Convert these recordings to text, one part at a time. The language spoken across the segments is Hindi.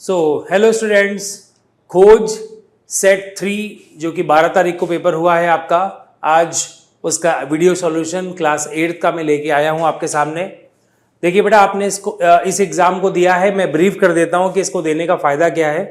सो हेलो स्टूडेंट्स, खोज सेट 3 जो कि 12 तारीख को पेपर हुआ है आपका, आज उसका वीडियो सॉल्यूशन क्लास 8 का मैं लेके आया हूं आपके सामने। देखिए बेटा, आपने इस एग्ज़ाम को दिया है। मैं ब्रीफ कर देता हूं कि इसको देने का फ़ायदा क्या है।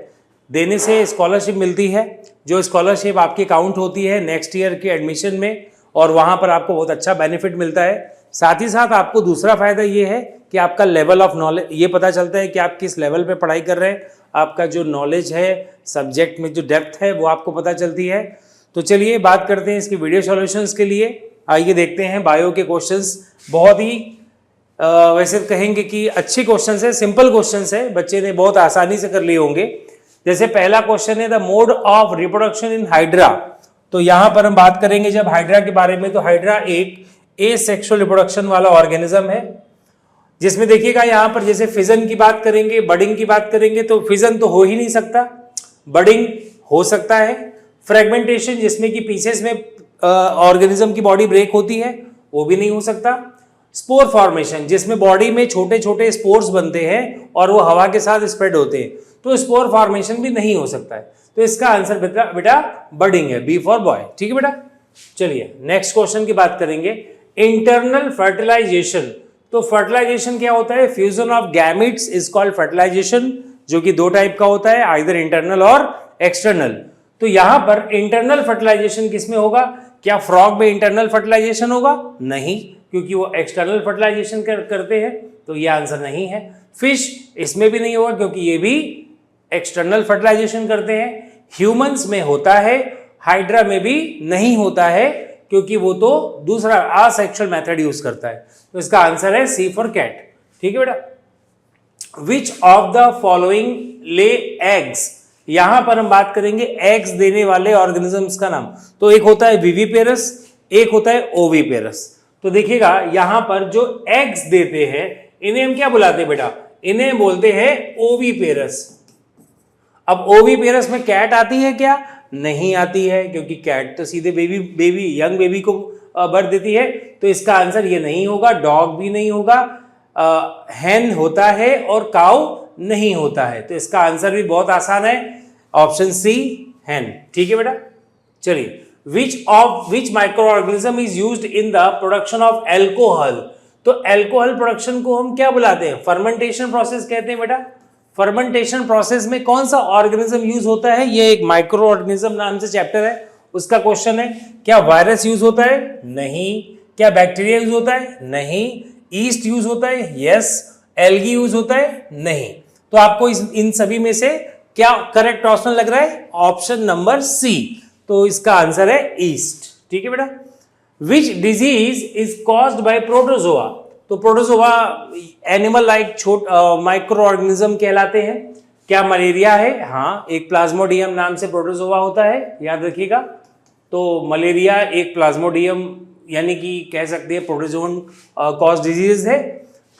देने से स्कॉलरशिप मिलती है, जो स्कॉलरशिप आपकी काउंट होती है नेक्स्ट ईयर के एडमिशन में, और वहाँ पर आपको बहुत अच्छा बेनिफिट मिलता है। साथ ही साथ आपको दूसरा फायदा ये है कि आपका लेवल ऑफ नॉलेज, ये पता चलता है कि आप किस लेवल पे पढ़ाई कर रहे हैं। आपका जो नॉलेज है सब्जेक्ट में, जो डेप्थ है, वो आपको पता चलती है। तो चलिए बात करते हैं इसकी वीडियो सॉल्यूशंस के लिए। आइए देखते हैं बायो के क्वेश्चंस। बहुत ही वैसे कहेंगे कि अच्छे क्वेश्चंस है, सिंपल क्वेश्चंस है, बच्चे ने बहुत आसानी से कर लिए होंगे। जैसे पहला क्वेश्चन है the mode of reproduction in hydra. तो यहां पर हम बात करेंगे जब हाइड्रा के बारे में, तो हाइड्रा एक एसेक्सुअल रिप्रोडक्शन वाला ऑर्गेनिज्म है, जिसमें देखिएगा यहां पर जैसे फिजन की बात करेंगे, बडिंग की बात करेंगे, तो फिजन तो हो ही नहीं सकता, बडिंग हो सकता है। फ्रेगमेंटेशन, जिसमें कि पीसेस में ऑर्गेनिज्म की बॉडी ब्रेक होती है, वो भी नहीं हो सकता। स्पोर फॉर्मेशन, जिसमें बॉडी में छोटे छोटे स्पोर्स बनते हैं और वो हवा के साथ स्प्रेड होते हैं, तो स्पोर फॉर्मेशन भी नहीं हो सकता है। तो इसका आंसर बेटा बडिंग है, बी फॉर बॉय। ठीक है बेटा, चलिए नेक्स्ट क्वेश्चन की बात करेंगे। Internal fertilisation. तो फर्टिलाइजेशन क्या होता है? Fusion of gametes is called fertilisation, जो कि दो टाइप का होता है, आइदर इंटरनल और एक्सटर्नल। तो यहां पर इंटरनल फर्टिलाइजेशन किसमें होगा? क्या फ्रॉग में इंटरनल फर्टिलाइजेशन होगा? नहीं, क्योंकि वो एक्सटर्नल फर्टिलाइजेशन करते हैं, तो ये आंसर नहीं है। फिश, इसमें भी नहीं होगा, क्योंकि ये भी एक्सटर्नल फर्टिलाइजेशन करते हैं। ह्यूमंस में होता है, हाइड्रा में भी नहीं होता है, क्योंकि वो तो दूसरा असेक्सुअल मेथड यूज करता है। तो इसका आंसर है सी फॉर कैट। ठीक है बेटा। Which of the following lay eggs. यहां पर हम बात करेंगे एग्स देने वाले ऑर्गेनिजम्स का नाम। तो एक होता है विविपेरस, एक होता है ओविपेरस। तो देखिएगा यहां पर जो एग्स देते हैं, इन्हें हम क्या बुलाते हैं बेटा? इन्हें बोलते हैं ओविपेरस। अब ओविपेरस में कैट आती है क्या? नहीं आती है, क्योंकि कैट तो सीधे यंग बेबी को बर्थ देती है। तो इसका आंसर ये नहीं होगा। डॉग भी नहीं होगा, हैन होता है, और काउ नहीं होता है। तो इसका आंसर भी बहुत आसान है, ऑप्शन सी, हैन। ठीक है बेटा, चलिए। Which microorganism is used in the production of alcohol. तो एल्कोहल प्रोडक्शन को हम क्या बुलाते हैं? फर्मेंटेशन प्रोसेस कहते हैं बेटा। फर्मेंटेशन प्रोसेस में कौन सा ऑर्गेनिज्म यूज होता है? ये एक माइक्रो ऑर्गेनिज्म नाम से चैप्टर है, उसका क्वेश्चन है। क्या वायरस यूज होता है? नहीं। क्या बैक्टीरिया यूज होता है? नहीं। ईस्ट यूज होता है? यस। एल्गी यूज होता है? नहीं। तो आपको इन सभी में से क्या करेक्ट ऑप्शन लग रहा है? Option number C. तो इसका आंसर है ईस्ट। ठीक है बेटा। Which disease is caused by protozoa. तो protozoa animal like microorganism कहलाते हैं। क्या मलेरिया है? हाँ, एक प्लाज्मोडियम नाम से प्रोटोजोआ होता है, याद रखिएगा। तो मलेरिया एक प्लाज्मोडियम यानी कि कह सकते हैं प्रोटोजोन कॉज डिजीज है।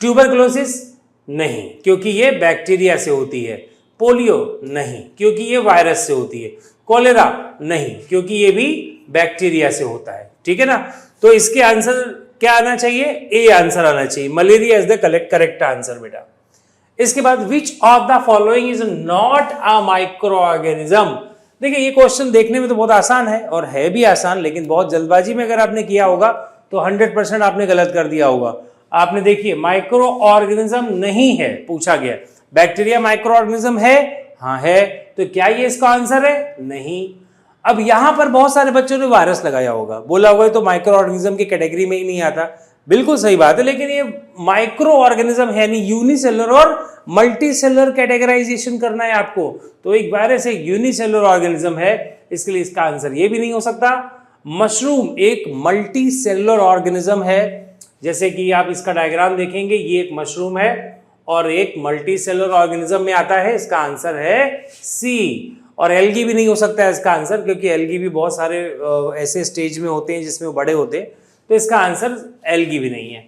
ट्यूबरकुलोसिस नहीं, क्योंकि ये बैक्टीरिया से होती है। पोलियो नहीं, क्योंकि ये वायरस से होती है। कोलेरा नहीं, क्योंकि ये भी बैक्टीरिया से होता है। ठीक है ना। तो इसके आंसर क्या आना चाहिए? ए आंसर आना चाहिए। Malaria is the correct answer बेटा। इसके बाद which of the following is not a micro organism. देखिए ये क्वेश्चन देखने में तो बहुत आसान है, और है भी आसान, लेकिन बहुत जल्दबाजी में अगर आपने किया होगा तो 100% आपने गलत कर दिया होगा। आपने देखिए माइक्रो ऑर्गेनिज्म नहीं है पूछा गया। बैक्टीरिया माइक्रो ऑर्गेनिज्म है? हाँ है। तो क्या ये इसका आंसर है? नहीं। अब यहां पर बहुत सारे बच्चों ने वायरस लगाया होगा, बोला होगा तो माइक्रो ऑर्गेनिज्म की कैटेगरी में ही नहीं आता। बिल्कुल सही बात है, लेकिन ये माइक्रो ऑर्गेनिज्म है नहीं, यूनिसेलुलर और मल्टीसेलुलर कैटेगराइजेशन करना है आपको। तो एक वायरस एक यूनिसेलुलर ऑर्गेनिज्म है, इसके लिए इसका आंसर ये भी नहीं हो सकता। मशरूम एक मल्टीसेलुलर ऑर्गेनिज्म है, जैसे कि आप इसका डायग्राम देखेंगे, ये एक मशरूम है और एक मल्टीसेलुलर ऑर्गेनिज्म में आता है। इसका आंसर है सी। और एल्गी भी नहीं हो सकता है इसका आंसर, क्योंकि एल्गी भी बहुत सारे ऐसे स्टेज में होते हैं जिसमें वो बड़े होते हैं। तो इसका आंसर एल्गी भी नहीं है।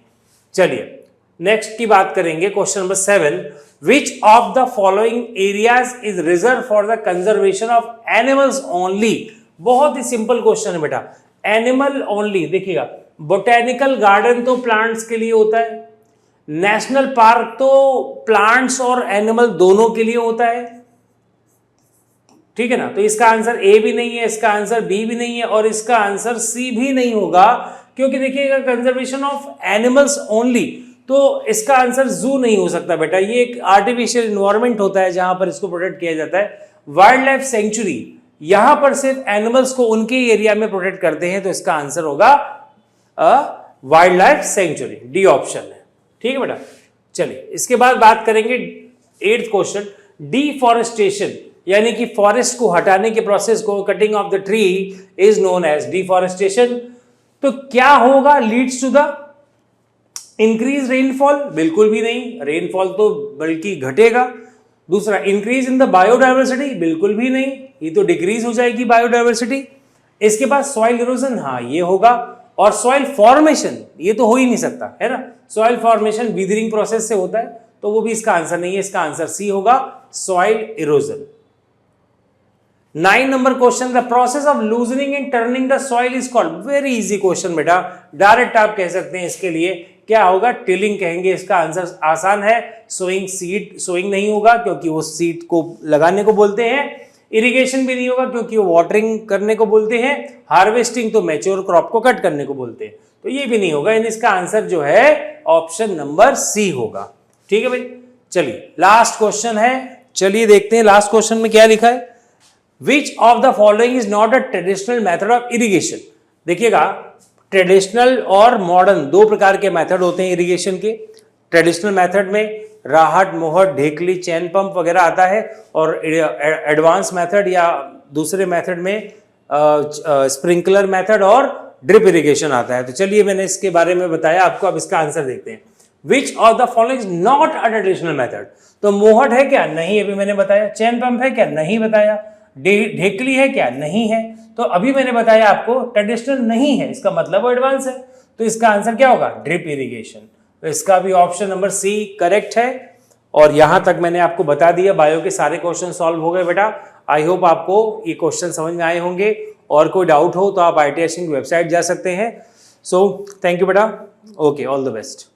चलिए नेक्स्ट की बात करेंगे, question number 7। Which of the following areas is reserve for the conservation of animals only. बहुत ही सिंपल क्वेश्चन है बेटा, एनिमल ओनली। देखिएगा बोटेनिकल गार्डन तो प्लांट्स के लिए होता है, नेशनल पार्क तो प्लांट्स और एनिमल दोनों के लिए होता है, ठीक है ना। तो इसका आंसर ए भी नहीं है, इसका आंसर बी भी नहीं है और इसका आंसर सी भी नहीं होगा, क्योंकि देखिएगा कंजर्वेशन ऑफ एनिमल्स ओनली, तो इसका आंसर जू नहीं हो सकता बेटा। ये एक आर्टिफिशियल इन्वायरमेंट होता है जहां पर इसको प्रोटेक्ट किया जाता है। वाइल्ड लाइफ सेंचुरी, यहां पर सिर्फ एनिमल्स को उनके एरिया में प्रोटेक्ट करते हैं, तो इसका आंसर होगा wild life sanctuary, D option है, ठीक है बेटा। चलिए इसके बाद बात करेंगे 8th क्वेश्चन, डिफॉरेस्टेशन, यानी कि फॉरेस्ट को हटाने के प्रोसेस को, cutting off the tree is known as deforestation. तो क्या होगा, leads to the increase rainfall, बिल्कुल भी नहीं, रेनफॉल तो बल्कि घटेगा। दूसरा, इंक्रीज इन द बायोडाइवर्सिटी, बिल्कुल भी नहीं, ये तो डिक्रीज हो जाएगी बायोडाइवर्सिटी। इसके बाद सॉइल इरोजन, हाँ ये होगा, और सॉइल फॉर्मेशन, ये तो हो ही नहीं सकता है ना, सॉइल फॉर्मेशन विदरिंग प्रोसेस से होता है, तो वो भी इसका आंसर नहीं है, इसका आंसर सी होगा, soil erosion. 9 number question, the process of loosening and turning the soil is called, very easy question बेटा, डायरेक्ट आप कह सकते हैं इसके लिए क्या होगा, टिलिंग कहेंगे, इसका आंसर आसान है। सोइंग, सीड सोइंग नहीं होगा क्योंकि वो सीड को लगाने को बोलते हैं। इरिगेशन भी नहीं होगा क्योंकि वो वाटरिंग करने को बोलते हैं। हार्वेस्टिंग तो मैच्योर क्रॉप को कट करने को बोलते हैं, तो ये भी नहीं होगा। इसका आंसर जो है ऑप्शन नंबर सी होगा, ठीक है भाई। चलिए लास्ट क्वेश्चन है, चलिए देखते हैं लास्ट क्वेश्चन में क्या लिखा है। Which of the following is not a traditional method of irrigation. देखिएगा, ट्रेडिशनल और मॉडर्न दो प्रकार के मेथड होते हैं इरिगेशन के। ट्रेडिशनल मेथड में राहट, मोहर, ढेकली, चैन पंप वगैरह आता है, और एडवांस मेथड या दूसरे मेथड में स्प्रिंकलर मेथड और ड्रिप इरिगेशन आता है। तो चलिए मैंने इसके बारे में बताया आपको, अब इसका आंसर देखते हैं। Which of the following is not a traditional method. तो मोहर है क्या, नहीं, अभी मैंने बताया। चैन पंप है क्या, नहीं बताया। ढेकली है क्या, नहीं है। तो अभी मैंने बताया आपको ट्रेडिशनल नहीं है, इसका मतलब वो एडवांस है, तो इसका आंसर क्या होगा, ड्रिप इरिगेशन। तो इसका भी ऑप्शन नंबर सी करेक्ट है। और यहां तक मैंने आपको बता दिया, बायो के सारे क्वेश्चन सॉल्व हो गए बेटा। आई होप आपको ये क्वेश्चन समझ में आए होंगे, और कोई डाउट हो तो आप IITiasing की वेबसाइट जा सकते हैं। सो थैंक यू बेटा, ओके, ऑल द बेस्ट।